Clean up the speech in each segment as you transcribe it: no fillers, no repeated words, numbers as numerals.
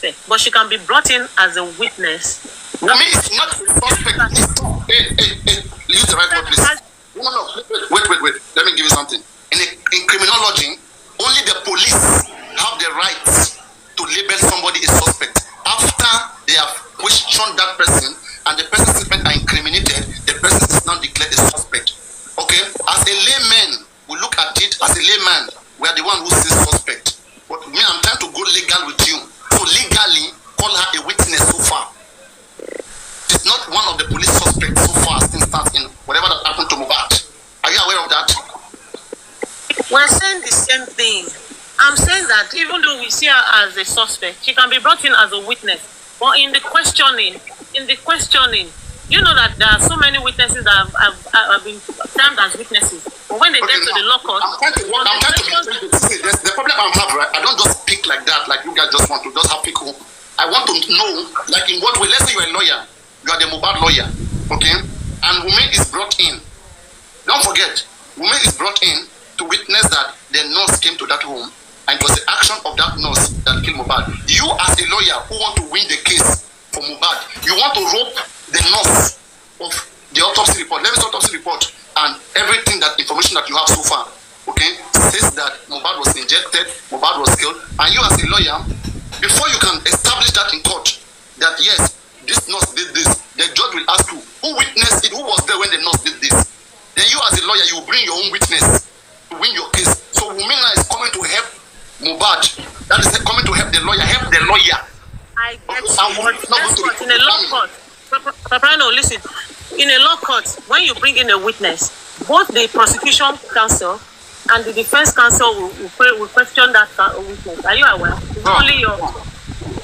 suspect, but she can be brought in as a witness. Wunmi is not a suspect. Hey, use the right word, please. No. Wait. Let me give you something. In criminology, only the police have the right to label somebody a suspect after they have questioned that person and the person's statement are incriminated. The person is now declared a suspect. Okay? As a layman, we look at it as a layman. We are the one who says suspect. But me, I'm trying to go legal with you. So legally, call her a witness so far. She's not one of the police suspects so far, since in whatever that happened to mohbad. Are you aware of that? We're saying the same thing. I'm saying that even though we see her as a suspect, she can be brought in as a witness. But in the questioning, you know that there are so many witnesses that have been termed as witnesses. But when they get to the law court, the problem I have, right? I don't just speak like that, like you guys just want to just have people. I want to know, like in what way. Let's say you're a lawyer, you are the mohbad lawyer, okay? And Wunmi is brought in. Don't forget, Wunmi is brought in to witness that the nurse came to that home, and it was the action of that nurse that killed mohbad. You, as a lawyer who want to win the case for mohbad, you want to rope the nurse of the autopsy report. Let me say autopsy report and everything, that information that you have so far, okay, says that mohbad was injected, mohbad was killed, and you, as a lawyer, before you can establish that in court, that yes, this nurse did this, the judge will ask you, who witnessed it, who was there when the nurse did this? Then you, as a lawyer, you will bring your own witness to win your case. So Wunmi is coming to help mohbad. That is coming to help the lawyer. I get you. In a law court, Papariano, listen. In a law court, when you bring in a witness, both the prosecution counsel and the defense counsel will question that witness. Are you aware?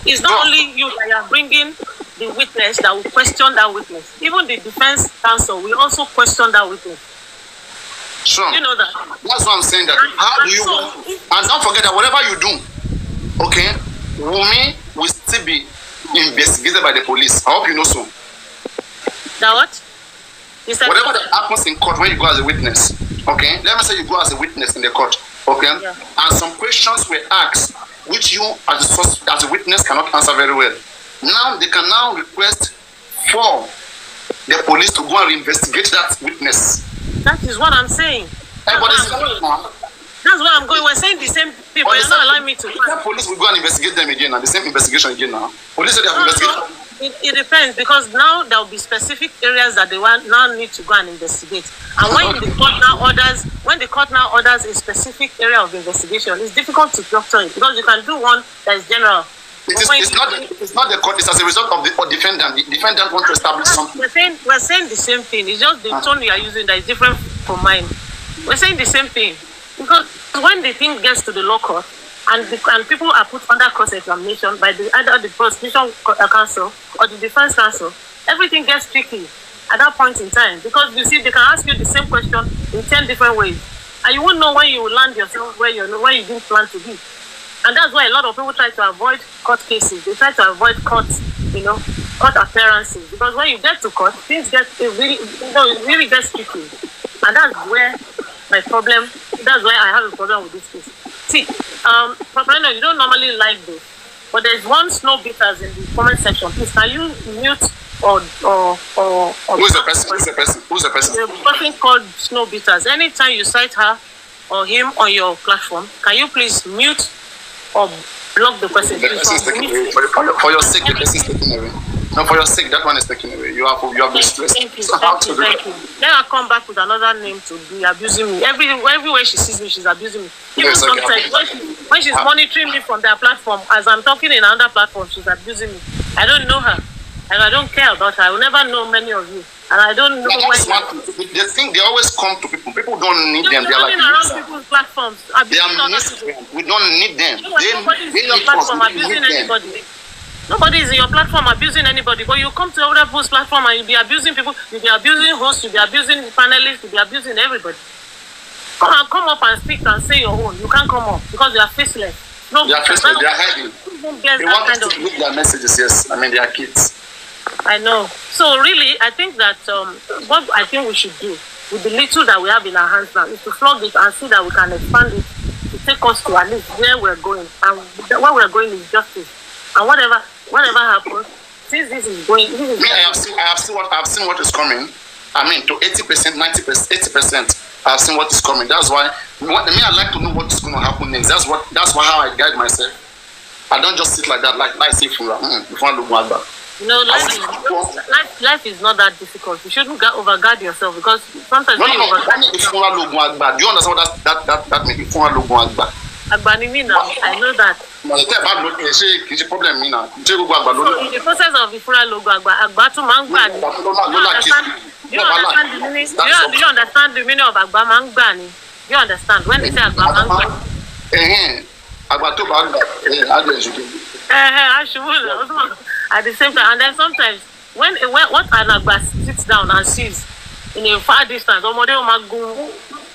It's not only you that are bringing the witness that will question that witness. Even the defense counsel will also question that witness. Sure. You know that. That's what I'm saying. That how do you and don't forget that whatever you do, okay, Wunmi will still be investigated by the police. I hope you know so. That what? Whatever that happens in court when you go as a witness, okay? Let me say you go as a witness in the court, okay? Yeah. And some questions were asked which you as a witness cannot answer very well. Now they can now request for the police to go and investigate that witness. That is what I'm saying. That's where I'm going. We're saying the same thing, but you're not allowing me to. The police will go and investigate them again, and the same investigation again now. Police say they have investigated. It depends, because now there will be specific areas that they now need to go and investigate. And when the court now orders a specific area of investigation, it's difficult to doctor it, because you can do one that is general. It's not the court. It's as a result of the defendant. The defendant wants to establish something. We're saying the same thing. It's just the tone you are using that is different from mine. We're saying the same thing, because when the thing gets to the law court and people are put under cross-examination by either the prosecution counsel or the defense counsel, everything gets tricky at that point in time, because you see they can ask you the same question in 10 different ways, and you won't know when you will land yourself where you didn't plan to be. And that's why a lot of people try to avoid court cases. They try to avoid court appearances, because when you get to court, things get it really gets tricky. And that's where that's why I have a problem with this case. See, Papariano, you don't normally like this, but there's one snow beaters in the comment section. Please, can you mute or Who's the person? The person called snow beaters. Anytime you cite her or him on your platform, can you please mute or block the person? The person is taken away. For your sake, the person is taken away. No, for your sake, that one is taken away. You have been stressed. Thank you. Then I'll come back with another name to be abusing me. Everywhere she sees me, she's abusing me. Even sometimes when she's monitoring me from their platform, as I'm talking in another platform, she's abusing me. I don't know her, and I don't care about her. I will never know many of you, and I don't know why. They think they always come to people. People don't need them. They're like around people's platforms. They are ministering. We don't need them. Nobody's in your platform abusing anybody. Nobody is in your platform abusing anybody, but you come to other people's platform and you'll be abusing people, you'll be abusing hosts, you'll be abusing panelists, you'll be abusing everybody. Come up and speak and say your own. You can't come up because you are faceless. No, they are faceless, they are hiding. They want us to look their messages, yes. I mean, they are kids. I know. So really, I think that what I think we should do with the little that we have in our hands now is to flog it and see that we can expand it to take us to at least where we're going. And where we're going is justice. And whatever happens, since this is going, this is Me, I have seen what is coming. I mean, to 80%, 90%, 80%. I have seen what is coming. That's why I like to know what is going to happen next. That's why how I guide myself. I don't just sit like that, like say before I look back. Life is not that difficult. You shouldn't overguard yourself because sometimes no. Do you understand what that means? Before I look back. Agbanimi now, I know that. So in the process of Ifura logo Agba to Mangba. Do you understand the meaning of Agba Mangbani? Do you understand? When they say Agba Mangba? Agba to Mangba. At the same time, and then sometimes when what an Agba sits down and sees in a far distance,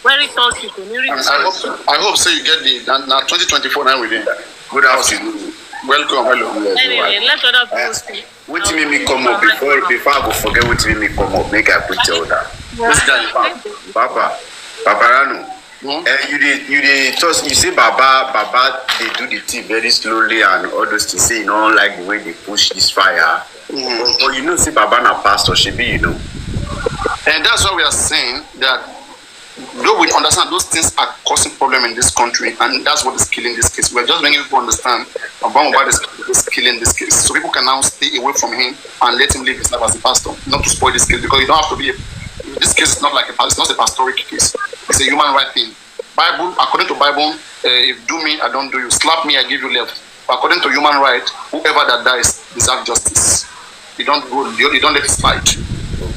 very tall people. I hope so. You get the now 2024 now within. Good afternoon. Welcome. Hello. Anyway, let other people speak. What made me come up before I go forget what made me come up? Make I put you that. Papa, Papariano. You say Baba, they do the thing very slowly and all those things. Say you don't like the way they push this fire. But you know, say Baba na pastor, she be, you know. And that's why we are saying that. Though we understand those things are causing problem in this country, and that's what is killing this case. We're just making people understand about what is killing this case, so people can now stay away from him and let him live his life as a pastor, not to spoil this case, because you don't have to be. This case is not like it's not a pastoral case. It's a human right thing. Bible, according to Bible, if do me, I don't do you. Slap me, I give you left. But according to human right, whoever that dies deserves justice. You don't let it slide.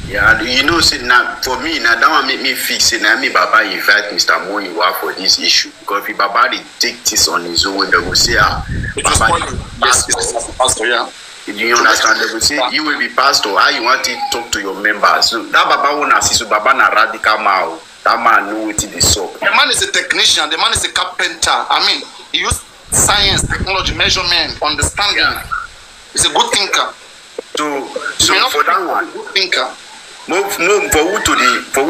Yeah, you know, say now for me now that one make me feel say now me Baba invite Mr. Moyiwa for this issue because if Baba they take this on his own, they will say Baba yes, it's pastor, yeah. You understand? They will say you will be pastor. How you want to talk to your members? So that Baba wanna see so Baba na radical man. That man know what it is so. The man is a technician. The man is a carpenter. I mean, he used science, technology, measurement, understanding. Yeah. He's a good thinker. So for that one, good thinker. For who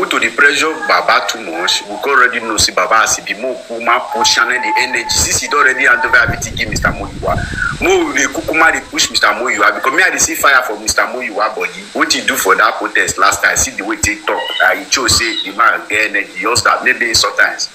to the pressure Baba too much, we already know see Baba as be more push and the energy. Since he already hand over everything give Mr. Moyiwa. More the kukuma they push Mr. Moyiwa because me I see fire for Mr. Moyiwa body. What he do for that protest last time, see the way they talk. He chose say the man get energy. Just that maybe sometimes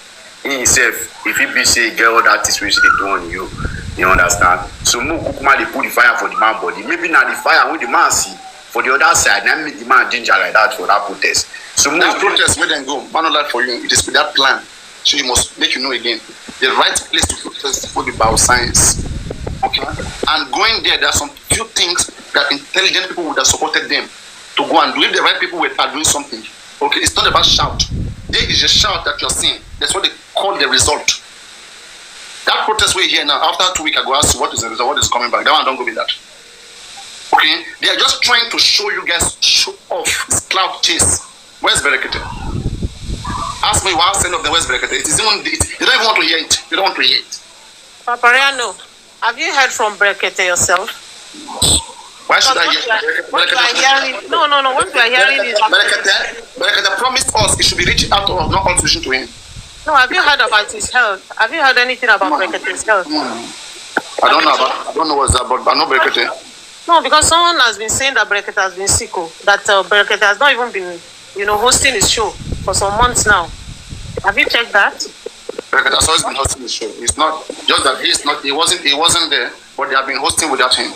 he himself, if he be say get all that situation they do on you, you understand? So more kukuma they put the fire for the man body. Maybe now the fire with the man see. For the other side, now make the man ginger like that for that protest. So that protest where then go, man, not like for you. It is with that plan. So you must make you know again the right place to protest for the bioscience. Okay, and going there are some few things that intelligent people would have supported them to go and do. If the right people are doing something, okay, it's not about shout. There is a shout that you're seeing. That's what they call the result. That protest we're here now. After 2 weeks ago, I asked you what is the result, what is coming back. That one don't go with that. Okay, they are just trying to show you guys show off this cloud chase. Where's Berekete? Ask me why I send up the West Berekete. It is even they don't even want to hear it. They don't want to hear it. Papariano, have you heard from Berekete yourself? Why should I hear? What you are hearing? No. What you are hearing is Berekete promised us it should be reached out to us, not contribution to him. No, have you heard about his health? Have you heard anything about Berekete's health? I don't know what's that, but I know Berekete. No, because someone has been saying that Berekete has been sick, that Berekete has not even been, hosting his show for some months now. Have you checked that? Berekete has always been hosting his show. It's not just that he wasn't there, but they have been hosting without him.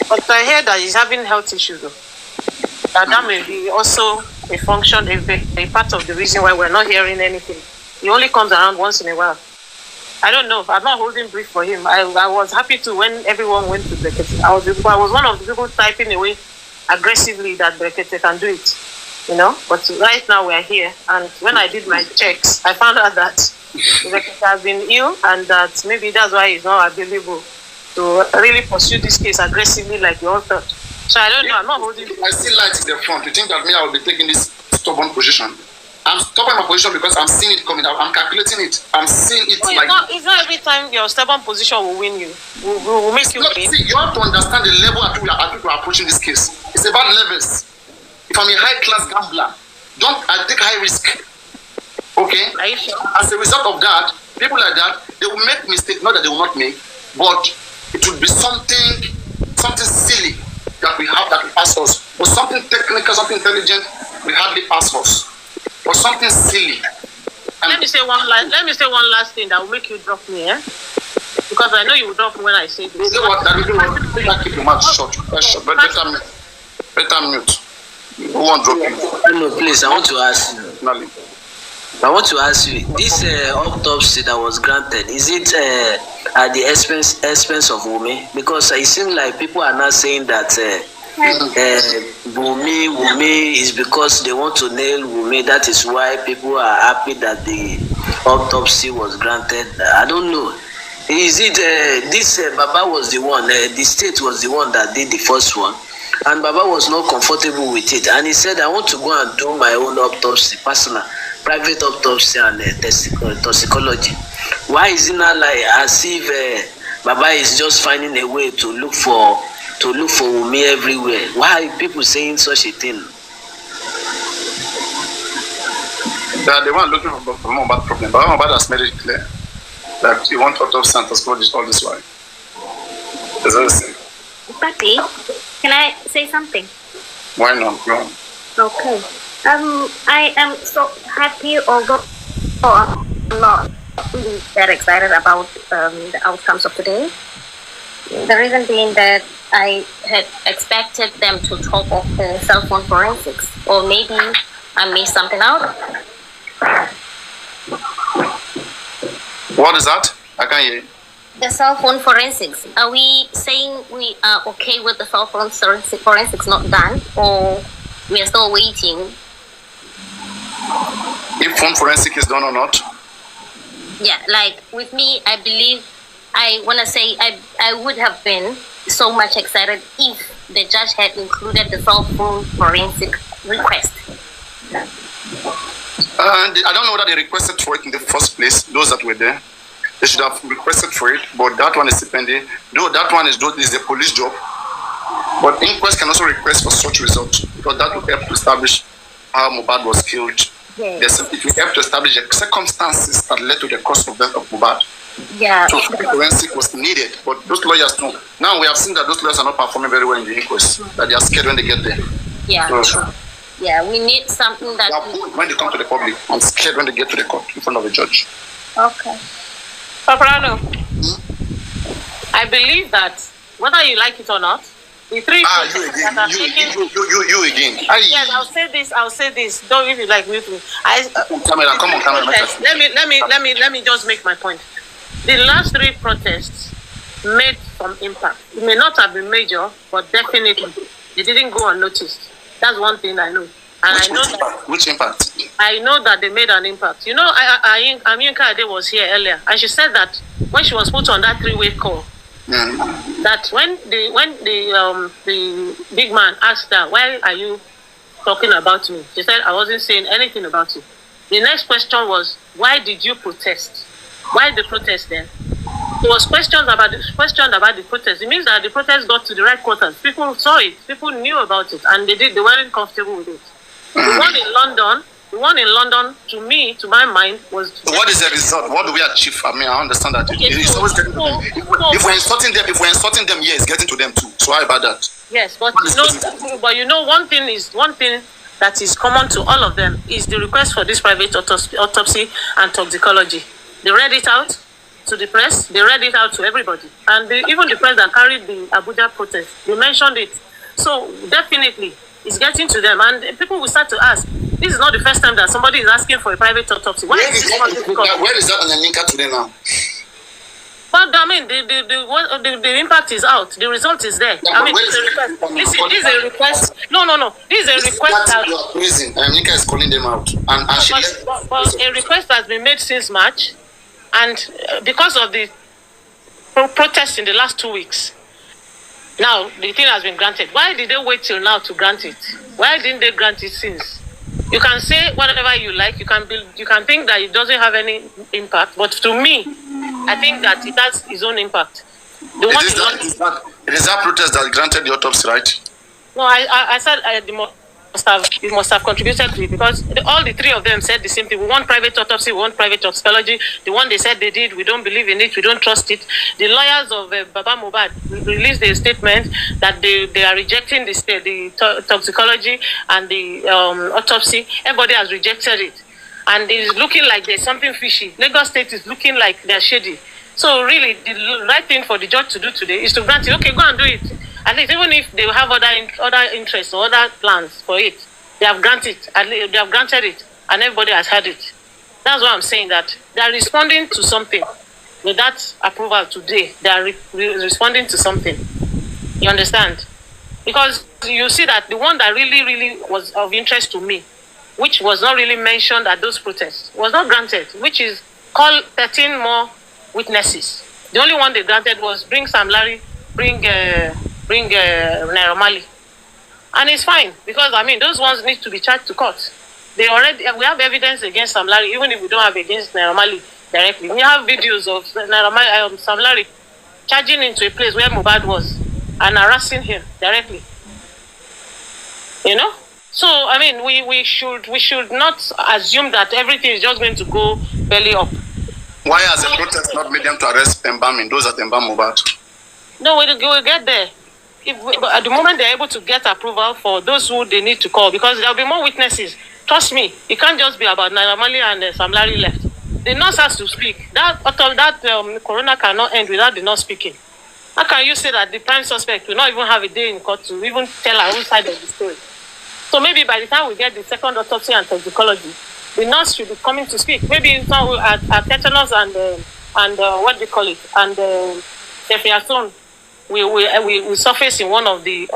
But I hear that he's having health issues, though. That may be also a function, a part of the reason why we're not hearing anything. He only comes around once in a while. I don't know. I'm not holding brief for him. I was happy to when everyone went to Berekete. I was one of the people typing away aggressively that Berekete can do it, But right now we are here, and when I did my checks, I found out that Berekete has been ill, and that maybe that's why he's not available to really pursue this case aggressively like you all thought. So I don't know. I'm not holding. I see light in the front. You think that me I will be taking this stubborn position? I'm stopping my position because I'm seeing it coming out. I'm calculating it. I'm seeing it it's not every time your stubborn position will win you. Will make you win. See, you have to understand the level at which we are approaching this case. It's about levels. If I'm a high-class gambler, I take high risk. Okay? Are you sure? As a result of that, people like that, they will make mistakes, not that they will not make, but it would be something silly that we have that will pass us. But something technical, something intelligent, we hardly pass us. Or something silly. Let me say one last thing that will make you drop me, eh? Because I know you will drop me when I say this. You know what? Keep your mouth shut. Better mute. Who won't drop you? No, please, I want to ask you. This autopsy that was granted, is it at the expense of Wunmi? Because it seems like people are now saying that Wunmi is because they want to nail Wunmi. That is why people are happy that the autopsy was granted. I don't know. Is it this Baba was the one? The state was the one that did the first one, and Baba was not comfortable with it, and he said, "I want to go and do my own autopsy, personal, private autopsy and toxicology." Why is it not like as if Baba is just finding a way to look for Wunmi everywhere? Why are people saying such a thing? They are the one looking for mohbad problem, but mohbad has made it clear that you want autopsy and toxicology all this while. Is that the same? Papi, can I say something? Why not? Go on. Okay. I am so happy, although I'm not really that excited about the outcomes of today. The reason being that I had expected them to talk of the cell phone forensics, or maybe I missed something out. What is that? I can't hear you. The cell phone forensics. Are we saying we are okay with the cell phone forensics not done, or we are still waiting? If phone forensic is done or not? Yeah, like with me, I believe I would have been so much excited if the judge had included the cell phone forensic request. And I don't know whether they requested for it in the first place, those that were there. They should have requested for it, but that one is pending. Though that one is the police job. But inquest can also request for such results, because that will help to establish how mohbad was killed. Yes. It will help to establish the circumstances that led to the cause of death of mohbad. Yeah. So forensic was needed, but those lawyers too. Now we have seen that those lawyers are not performing very well in the inquest, that they are scared when they get there. Yeah. So, yeah, we need something that... when they come to the public, I'm scared when they get to the court in front of a judge. Okay. Papariano, I believe that whether you like it or not, the three you again. Yes, I'll say this. Don't even like mute me. Come on. Let me just make my point. The last three protests made some impact. It may not have been major, but definitely they didn't go unnoticed. That's one thing I know. And Which impact? I know that they made an impact. You know, Aminka Ade was here earlier, and she said that when she was put on that three-way call, that when the big man asked her, "Why are you talking about me?" She said, "I wasn't saying anything about you." The next question was, "Why did you protest? Why the protest then?" There was questions about the protest. It means that the protest got to the right quarters. People saw it. People knew about it, and they weren't comfortable with it. The one in London, to my mind, was... So what is the result? What do we achieve? I mean, I understand that. Okay, it's always getting to them. If we're insulting them, yeah, it's getting to them too. So how about that? Yes, but one thing that is common to all of them is the request for this private autopsy and toxicology. They read it out to the press. They read it out to everybody. And even the press that carried the Abuja protest, they mentioned it. So definitely, it's getting to them. And people will start to ask, this is not the first time that somebody is asking for a private autopsy. Where is that on the Ninka today now? But I mean, the impact is out. The result is there. Yeah, I mean, this is a request. No. This is a request that... Prison. Ninka is calling them out. And but a request has been made since March. And because of the protests in the last 2 weeks, now the thing has been granted. Why did they wait till now to grant it? Why didn't they grant it since? You can say whatever you like. You can think that it doesn't have any impact. But to me, I think that it has its own impact. It is that protest that granted the autopsy, right? No, I said must have contributed to it, because all the three of them said the same thing. We want private autopsy, we want private toxicology. The one they said they did, we don't believe in it, we don't trust it. The lawyers of Baba Mohbad released a statement that they are rejecting the toxicology and the autopsy. Everybody has rejected it, and it's looking like there's something fishy. Lagos State is looking like they're shady. So really, the right thing for the judge to do today is to grant it. Okay, go and do it. At least, even if they have other interests or other plans for it, they have granted it, and everybody has had it. That's why I'm saying that they are responding to something. With that approval today, they are responding to something. You understand? Because you see that the one that really was of interest to me, which was not really mentioned at those protests, was not granted, which is call 13 more witnesses. The only one they granted was bring Sam Larry, bring Naira Marley. And it's fine, because I mean those ones need to be charged to court. We have evidence against Sam Larry, even if we don't have against Naira Marley directly. We have videos of Sam Larry charging into a place where Mohbad was and harassing him directly. You know? So I mean we should not assume that everything is just going to go belly up. Why has the protest not made them to arrest Mbam, those that Mbam Mohbad? No, we'll get there. At the moment they're able to get approval for those who they need to call, because there'll be more witnesses. Trust me, it can't just be about Naira Marley and Sam Larry left. The nurse has to speak. That corona cannot end without the nurse speaking. How can you say that the prime suspect will not even have a day in court to even tell our own side of the story? So maybe by the time we get the second autopsy and toxicology, the nurse should be coming to speak. Maybe at tetanus and what do you call it, and cephalosporin we surface in one of the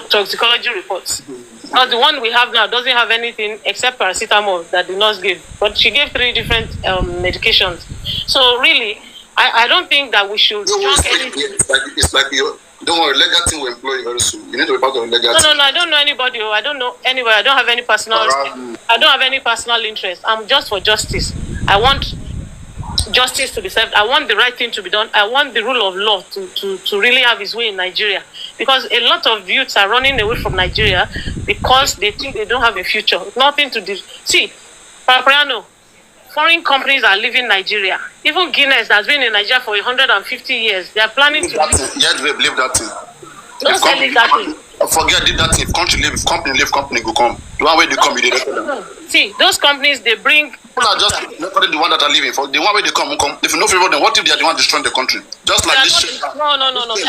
toxicology reports. Because the one we have now doesn't have anything except paracetamol that the nurse gave, but she gave 3 different medications. So really, I don't think that we should. It's like you. Don't worry, legal team will employ you very soon. You need to be part of the legal team. No, I don't know anybody. I don't know anybody. I don't have any personal. I don't have any personal interest. I'm just for justice. I want justice to be served. I want the right thing to be done. I want the rule of law to really have its way in Nigeria. Because a lot of youths are running away from Nigeria because they think they don't have a future. Nothing to do. See, Papariano, foreign companies are leaving Nigeria. Even Guinness has been in Nigeria for 150 years. They are planning to leave. Yes, we believe that thing. Don't tell it that thing. Forget that thing. If country leave, company go come. The one way they come, you record them. See, those companies, they bring. People are just recording the one that are leaving. For the one way they come. If you no favor them, what if they are the one destroying the country? Just like this shell. No.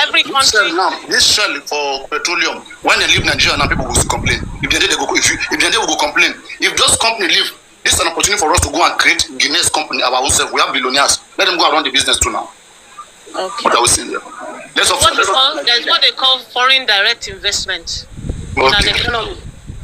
Every country. This shell for petroleum. When they leave Nigeria, now people will complain. If they go, if they will go complain. If those companies leave, this is an opportunity for us to go and create Guinness company our own self. We have billionaires. Let them go and run the business too now. Okay. What are we saying there? There's what they call foreign direct investment in an economy.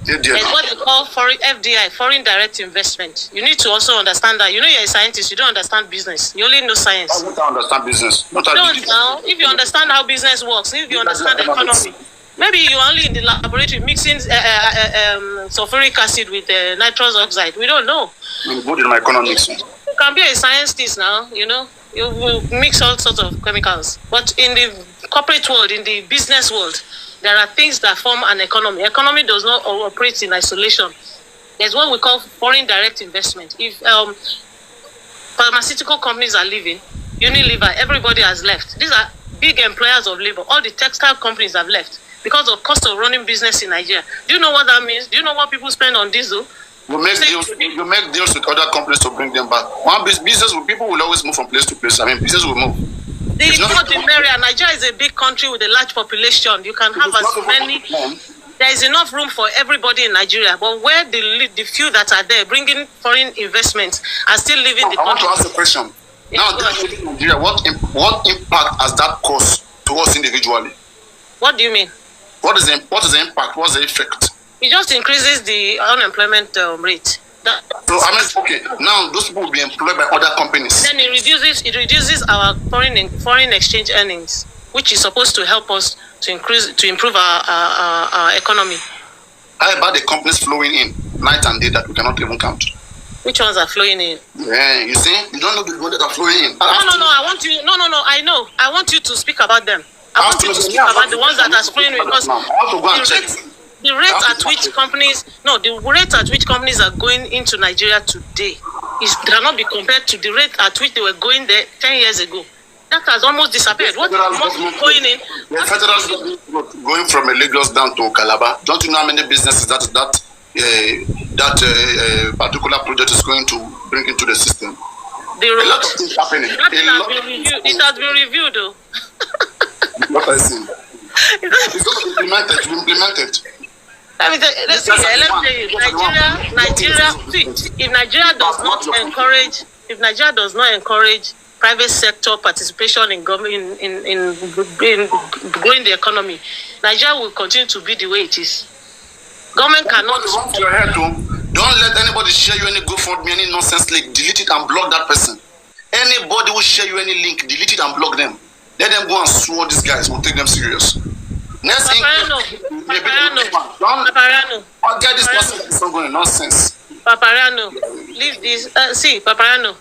There's what they call FDI, foreign direct investment. You need to also understand that. You know, you're a scientist. You don't understand business. You only know science. I don't understand business. Don't now. If you understand how business works, if you understand the economy, maybe you're only in the laboratory mixing sulfuric acid with nitrous oxide. We don't know. I'm good in my economics. You can be a scientist now, you know. You will mix all sorts of chemicals. But in the corporate world, in the business world, there are things that form an economy. Economy does not operate in isolation. There's what we call foreign direct investment. If pharmaceutical companies are leaving, Unilever, everybody has left. These are big employers of labor. All the textile companies have left because of cost of running business in Nigeria. Do you know what that means? Do you know what people spend on diesel? You make deals with other companies to bring them back. One business, people will always move from place to place. I mean, business will move. The more the merrier. Nigeria is a big country with a large population. You can have as many. There is enough room for everybody in Nigeria. But where the few that are there bringing foreign investments are still living the country. I want to ask a question. Now, in Nigeria, what impact has that caused to us individually? What do you mean? What is the impact? What's the effect? It just increases the unemployment rate. So I mean, okay, now those people will be employed by other companies. Then it reduces our foreign exchange earnings, which is supposed to help us to improve our economy. How about the companies flowing in night and day that we cannot even count? Which ones are flowing in? Yeah, you see, you don't know the ones that are flowing in. No. I want you. No. I know. I want you to speak about them. I want you to speak about the ones that are flowing in, because I want to go and check. The rate at which companies, are going into Nigeria today cannot be compared to the rate at which they were going there 10 years ago. That has almost disappeared. What is going in? The federal government going from Lagos down to Calabar. Don't you know how many businesses that particular project is going to bring into the system? A lot of things happening. It has been reviewed, though. What I see. It's going to be implemented. Let me tell you, Nigeria. See, if Nigeria does not encourage private sector participation in government in growing the economy, Nigeria will continue to be the way it is. Government cannot. Don't let anybody share you any GoFundMe, any nonsense link. Delete it and block that person. Anybody will share you any link, delete it and block them. Let them go and sue all these guys. We'll take them serious. Next thing, Papariano. I'll get this nonsense. It's not going nonsense. Papariano, leave this. See, Papariano,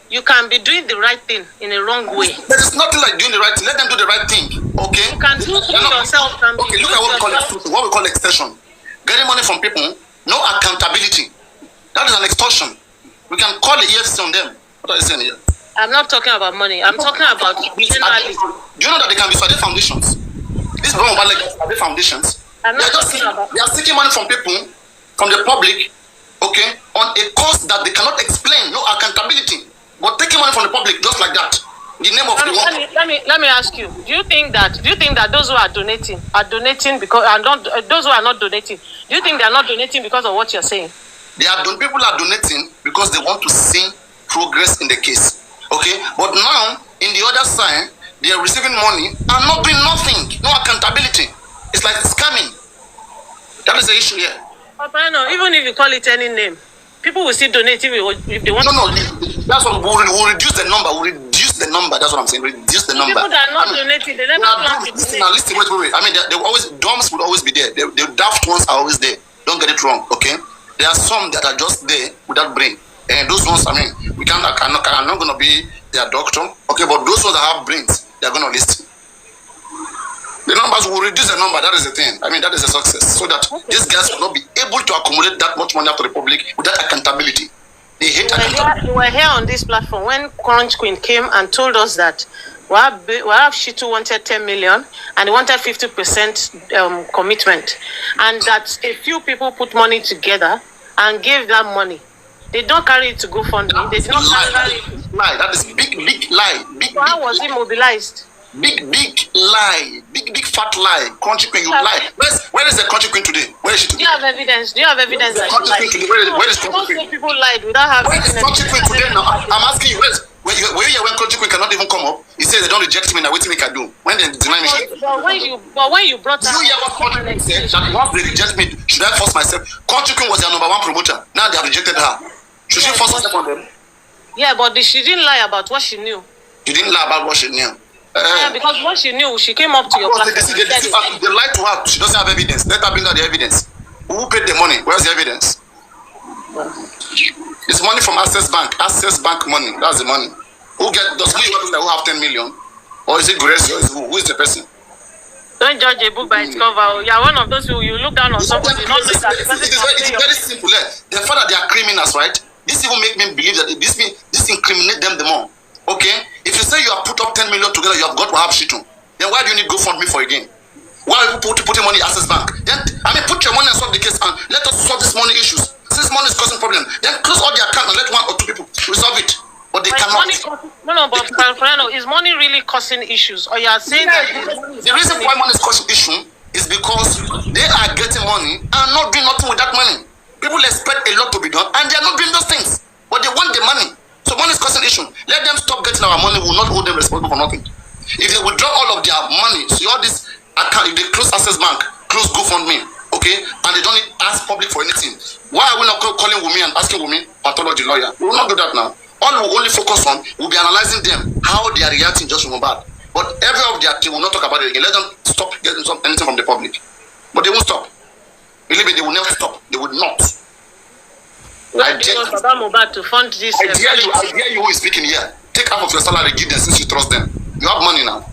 you can be doing the right thing in a wrong way. There is nothing like doing the right thing. Let them do the right thing. Okay. You can do yourself. Okay. Look at what we call extortion. Getting money from people, no accountability. That is an extortion. We can call the EFC on them. What are you saying here? I'm not talking about money. I'm talking about generally. Do you know that they can be Swade foundations? This problem about like Swade foundations. I'm not talking about. They are seeking money from people, from the public, okay, on a cost that they cannot explain. No accountability. But taking money from the public just like that. The name of the one. Let me ask you. Do you think that those who are donating because those who are not donating? Do you think they are not donating because of what you're saying? People are donating because they want to see progress in the case. Okay, but now in the other side, they are receiving money and not doing nothing. No accountability. It's like scamming. That is the issue here. No, even if you call it any name, people will still donate if they want. No, that's what we'll reduce the number. We'll reduce the number. That's what I'm saying. Reduce the number. People that are not donating, they never plan to donate. Now listen, wait. I mean, they always DOMs will always be there. The daft ones are always there. Don't get it wrong, okay? There are some that are just there without brain. And those ones, I mean, I'm not going to be their doctor, okay? But those ones that have brains, they're going to listen. The numbers will reduce the number. That is the thing. I mean, that is a success. So that these guys will not be able to accumulate that much money after the public without accountability. They hate accountability. We were here on this platform when Crunch Queen came and told us that Wahab Shitu wanted 10 million and he wanted 50% commitment. And that a few people put money together and gave that money. They don't carry it to GoFundMe. They don't carry it. Lie. That is big lie. So how was it mobilized? Big lie. Big fat lie. Country Queen, you lie. Where is the Country Queen today? Where is she today? Do you have evidence? That you lied? Where is Country Queen? People lied without having evidence. Where is Country Queen today now? I'm asking you, were you here when Country Queen cannot even come up? He said they don't reject me, now what me can do? When they deny me. But when you brought up... You hear what Country Queen said? That once they reject me, should I force myself? Country Queen was their number one promoter. Now they have rejected her. Should she force herself on them? Yeah, but she didn't lie about what she knew. She didn't lie about what she knew. Yeah, because what she knew, she came up to your platform. They lied to her. She doesn't have evidence. Let her bring out the evidence. Who paid the money? Where's the evidence? It's money from Access Bank. Access Bank money. That's the money. Who have 10 million? Or is it Grace? Who is the person? Don't judge a book by its cover. You are one of those who you look down on somebody. It's very simple. The fact that they are criminals, right? This even make me believe that this incriminate them the more. Okay? If you say you have put up 10 million together, you have got Wahab Shitu, then why do you need GoFundMe for again? Why are you putting money in Access Bank? Then, put your money and solve the case and let us solve this money issues. Since money is causing problem, then close all the account and let one or two people resolve it. But they cannot. But Papariano, is money really causing issues? Or you are saying that the reason why money is causing issue is because they are getting money and not doing nothing with that money. People expect a lot to be done and they are not doing those things. But they want the money. So money is causing issue. Let them stop getting our money. We will not hold them responsible for nothing. If they withdraw all of their money, so all this account, if they close Access Bank, close GoFundMe, okay, and they don't ask public for anything, why are we not calling Wunmi and asking Wunmi, pathology lawyer? We will not do that now. All we will only focus on will be analyzing them, how they are reacting just mohbad. But every of their team will not talk about it again. Let them stop getting anything from the public. But they won't stop. Believe me, they will never stop. They will not. I dare mohbad to fund this. I dare you who is speaking here. Take half of your salary, give them since you trust them. You have money now.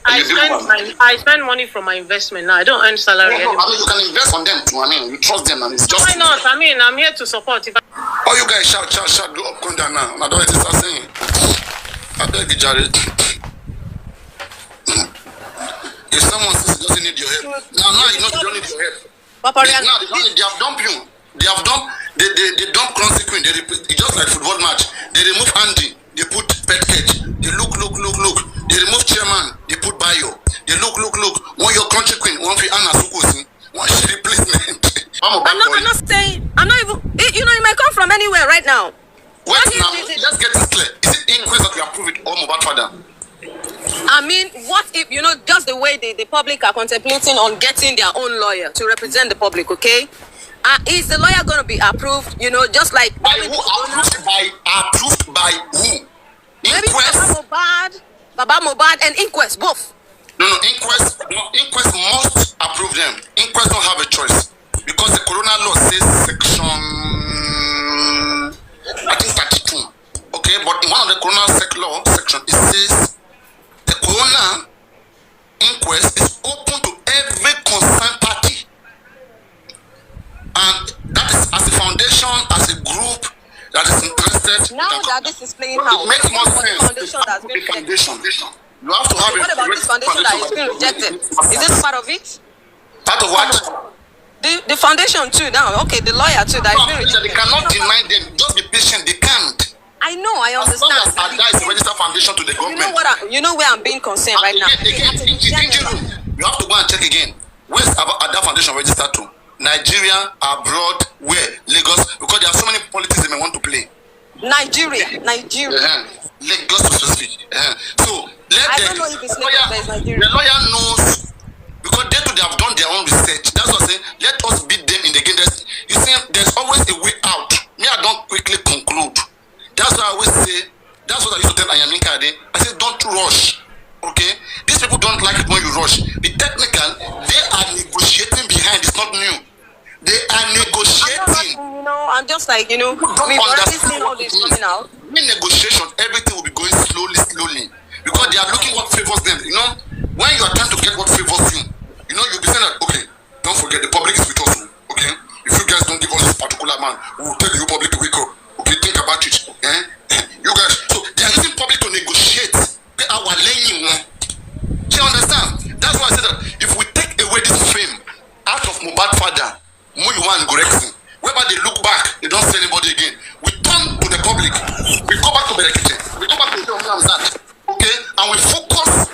I spend money from my investment now. I don't earn salary anymore. I mean, you can invest on them too. I mean, you trust them, and it's just. Why not? I mean, I'm here to support. Oh, you guys shout, go up, come down now. I don't want to start saying. I beg you, Jared. If someone says he doesn't need your help, now you know you don't need your help. Papariano. Now they have dumped you. They have dumped. They dump consequent. It's just like football match. They remove Andy. They put pet cage. They look. They remove chairman. They put bio. They look. One your country queen. One for Anna Sukusi. One she replacement. I'm not saying. I'm not even. You know, it might come from anywhere right now. Wait now. Let's get this clear. Is it inquest that we approve it or mohbad father? I mean, what if, you know, just the way the public are contemplating on getting their own lawyer to represent the public, okay? Is the lawyer going to be approved, you know, just like... By who? Approved by who? Maybe Inquest? Baba Mohbad and Inquest, both. No, Inquest must approve them. Inquest don't have a choice. Because the corona law says section... I think 32. Okay, but in one of the corona law section, it says the corona inquest is open to every concerned party. And that is as a foundation, as a group that is interested. Now that this is playing out, it makes more sense. Foundation that's been foundation. You have to have what about this foundation that is being rejected? Is this part of it? Part of what? The foundation too now. Okay, the lawyer too that is being rejected. They cannot deny them. Just be patient. They can't. I know, I understand. As long as Ada is a registered foundation to the government. You know where I'm being concerned right now. Again, you have to go and check again. Where's Ada foundation registered to? Nigeria, abroad, where? Lagos? Because there are so many politics they may want to play. Nigeria. Lagos specific. So I don't know if it's Lagos, but it's Nigeria. The lawyer knows because they have done their own research. That's what I say. Let us beat them in the game. You see, there's always a way out. Me, I don't quickly conclude. That's what I always say. That's what I used to tell Ayaminka Ade. I say, don't rush. Okay? These people don't like it when you rush. Be technical. They are negotiating behind. It's not new. They are negotiating. I'm just like, we've already seen all this coming out. In negotiation, everything will be going slowly. Because they are looking what favors them. You know, when you are trying to get what favors you, you'll be saying that, okay, don't forget, the public is with us. Okay? If you guys don't give us this particular man, we will tell you public to wake up. Okay, think about it. You guys, so they are using public to negotiate. They are laying one. Do you understand? That's why I said that if we take away this fame out of Mohbad father, Muyiwa and Goreksi, whereby they look back, they don't see anybody again. We turn to the public. We go back to Berekete. We go back to the that. Okay, and we focus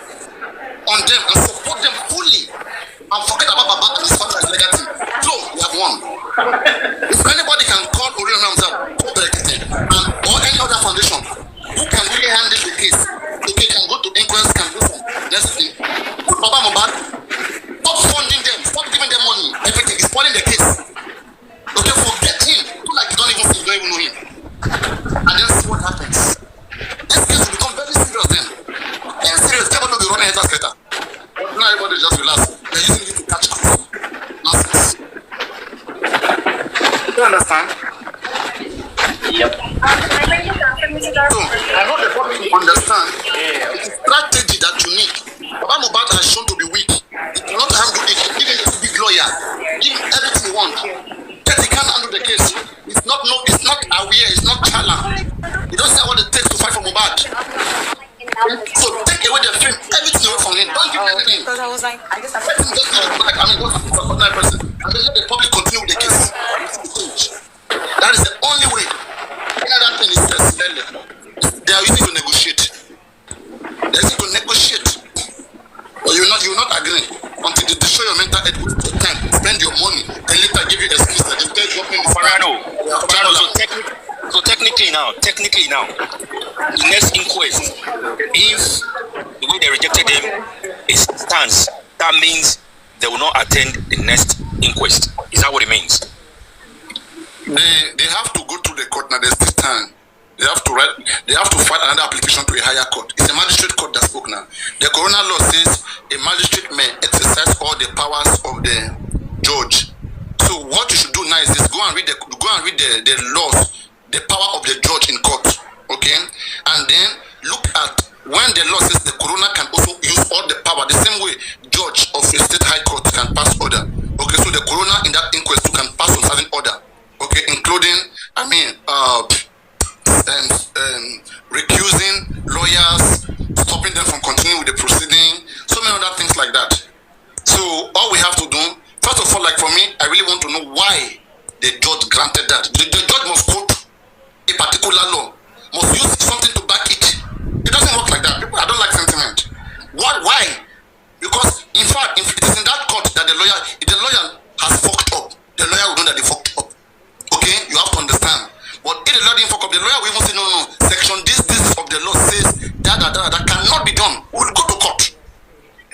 on them and support them fully, and forget about Baba and his father as legacy. So we have won. If anybody can call Orion Ramzat or any other foundation who can really handle the case, okay, can go to inquest, can do some necessary. Put Baba Mohbad, stop funding them, stop giving them money. Everything is spoiling the case. Okay, forget him. Do like you don't even know him. And then see what happens. This case will become very serious then. And serious, everybody will be running head later. Not everybody just relax. They're using it to catch up. Nonsense. Do you understand? Yep. So, I hope the public understand the strategy that you need. Baba Mohbad has shown to be weak. It will not handle it. Give him a big lawyer. Give him everything he wants. Yet he can't handle the case. It's not aware, it's not challenge. He doesn't know what it takes to fight for Mohbad. So take away the fame, everything away from him. Don't give him anything. Because I was like, I guess just a ordinary person. And then let the public continue with the case. That is the only way. Another thing is this. They are using to negotiate. They are using to negotiate. But you will not agree until they destroy your mental health with your time. Spend your money. Then later give you excuse that they tell you what So technically now, the next inquest, if the way they rejected them is stands, that means they will not attend the next inquest. Is that what it means? They have to go to the court now. There's still time. They have to file another application to a higher court. It's a magistrate court that spoke now. The corona law says a magistrate may exercise all the powers of the judge. So what you should do now is this: go and read the laws, the power of the judge in court. Okay, and then look at when the law says the corona can also use all the power, the first of all, like for me, I really want to know why the judge granted that. The judge must quote a particular law, must use something to back it. It doesn't work like that. People, I don't like sentiment. Why? Because in fact, if it is in that court that if the lawyer has fucked up, the lawyer will know that they fucked up. Okay, you have to understand. But if the lawyer didn't fuck up, the lawyer will even say no. Section this of the law says that cannot be done. We will go to court.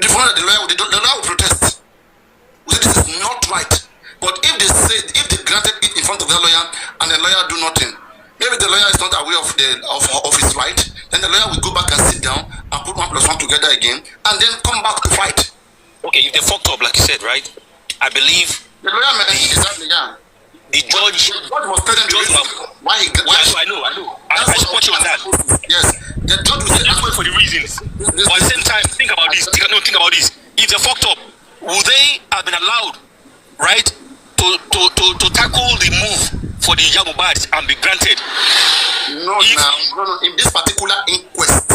If the lawyer will protest. We say this is not right. But if they granted it in front of the lawyer and the lawyer do nothing, maybe the lawyer is not aware of his right, then the lawyer will go back and sit down and put 1 + 1 together again and then come back to fight. Okay, if they fucked up, like you said, right? I believe the lawyer exactly, yeah. The judge must tell them the reason why he I know. I support you on that. Yes. The judge will say that's for the reasons. But at the same time, think about this. Think about this. If they fucked up, would they have been allowed, right, to tackle the move for the mohbad and be granted? No. In this particular inquest,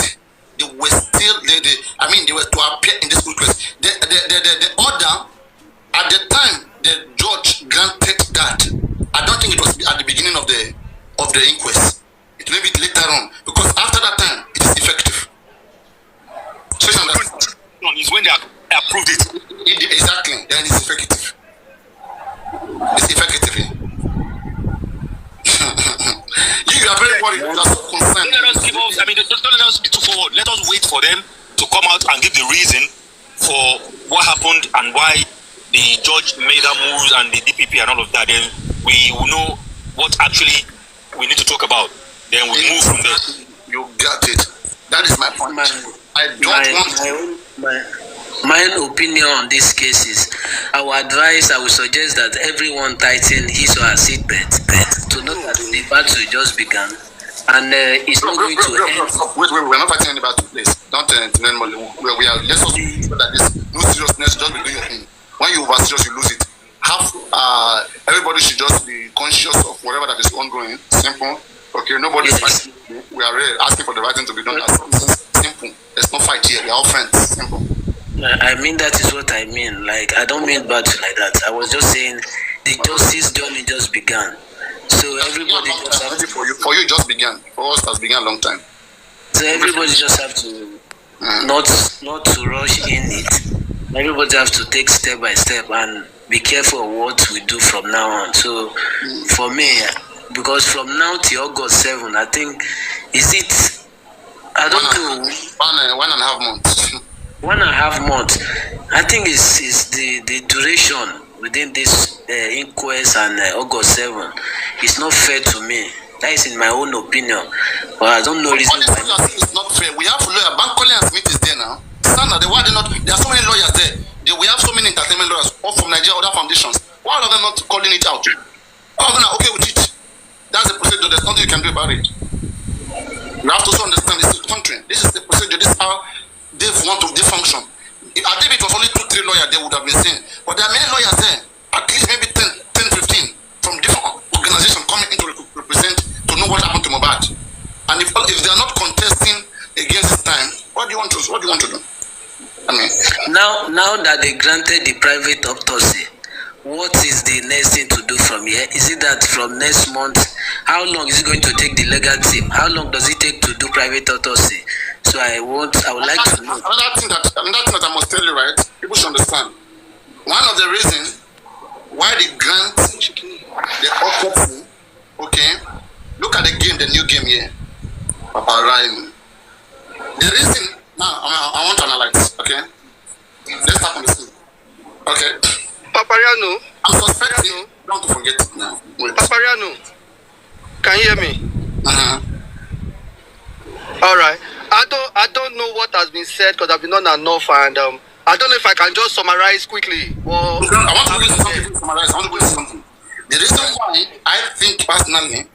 they were still they were to appear in this inquest. The order at the time the judge granted that, I don't think it was at the beginning of the inquest. It may be later on, because after that time it is effective. So it's when they approved it. Exactly, then it's effective. It's effective. You are very worried. That's concerned. Don't let us give us. Don't let us be too forward. Let us wait for them to come out and give the reason for what happened and why the judge made that moves and the DPP and all of that. Then we will know what actually we need to talk about. Then we move from there. You got it. That is my point. My own opinion on this case is, I would suggest that everyone tighten his or her seatbelt to know that the battle just began and it's not going to end. Wait, we're not fighting any battle, please. Don't we are let's also make sure that this no seriousness, just be doing your thing. When you over serious, you lose it. Everybody should just be conscious of whatever that is ongoing. Simple. Okay, nobody is fighting. We are really asking for the right thing to be done. Simple. There's no fight here. We are all friends. Simple. I mean, that is what I mean. Like, I don't mean battle like that. I was just saying the justice journey just began. So everybody just have to, for you it just began. For us, it has begun a long time. So everybody just have to not to rush in it. Everybody have to take step by step and be careful of what we do from now on. So for me, because from now till August 7, I think, I don't know. 1.5 months. 1.5 months. I think is the duration within this inquest and August 7. It's not fair to me. That is in my own opinion. But I don't know reason why. It's not fair. We have lawyer. Bankole and Smith is there now. Standard. Why they not? There are so many lawyers there. We have so many entertainment lawyers, all from Nigeria, other foundations. Why are they not calling it out? All of them are okay with it. That's the procedure. There's nothing you can do about it. You have to also understand this is the country. This is the procedure. This is how they want to function. If it was only 2-3 lawyers, they would have been saying. But there are many lawyers there. At least maybe 10-15 from different organizations coming in to represent, to know what happened to mohbad. And if they are not contesting against this time, what do you want to do? Now that they granted the private autopsy, what is the next thing to do from here? Is it that from next month, how long is it going to take the legal team? How long does it take to do private autopsy? So I would like to know. Another thing that I must tell you, right? People should understand. One of the reasons why they grant the autopsy, okay? Look at the new game here. Papariano. The reason, now I want to analyze, okay? Let's start on the scene. Okay. Papariano. I'm suspecting, don't forget it now. Wait. Papariano. Can you hear me? Uh-huh. All right. I don't know what has been said because I've been on and off, and I don't know if I can just summarize quickly. I want to go into something. The reason why I think personally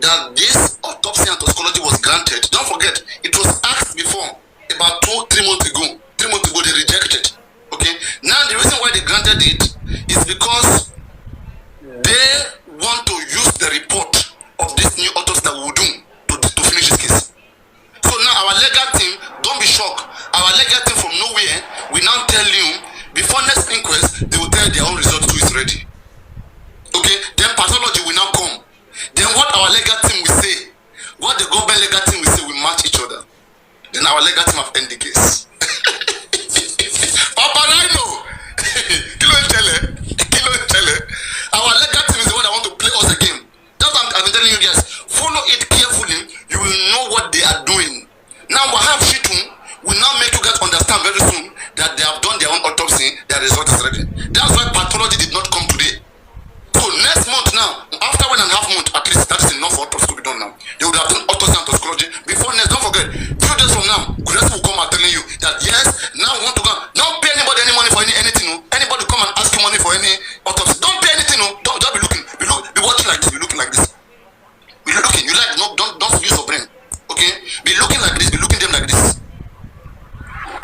that this autopsy and toxicology was granted, don't forget, it was asked before about 2-3 months ago. 3 months ago, they rejected. Okay. Now the reason why they granted it is because they want to use the report of this new autopsy that we will do to finish this case. So now our legal team, don't be shocked. Our legal team from nowhere will now tell you before next inquest, they will tell their own result to their result is ready. That's why pathology did not come today. So next month now, after 1.5 months, at least that is enough for autopsy to be done now. They would have done autopsy and toxicology before next. Don't forget, 2 days from now, Kudesi will come and telling you that yes, now we want to go. Don't pay anybody any money for anything. No. Anybody come and ask you money for any autopsy. Don't pay anything. No. Don't be looking. Be watching like this. Be looking like this. Be looking. You like no. Don't use your brain. Okay. Be looking like this. Be looking them like this.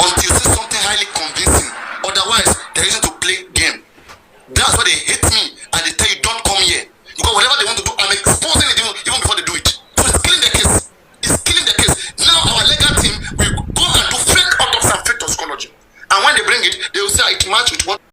Until you see something highly convincing. Otherwise, they're using to play game. That's why they hate me and they tell you don't come here. Because whatever they want to do, I'm exposing it even before they do it. So it's killing the case. It's killing the case. Now our legal team will go and do fake autopsy and fake toxicology. And when they bring it, they will say it match with what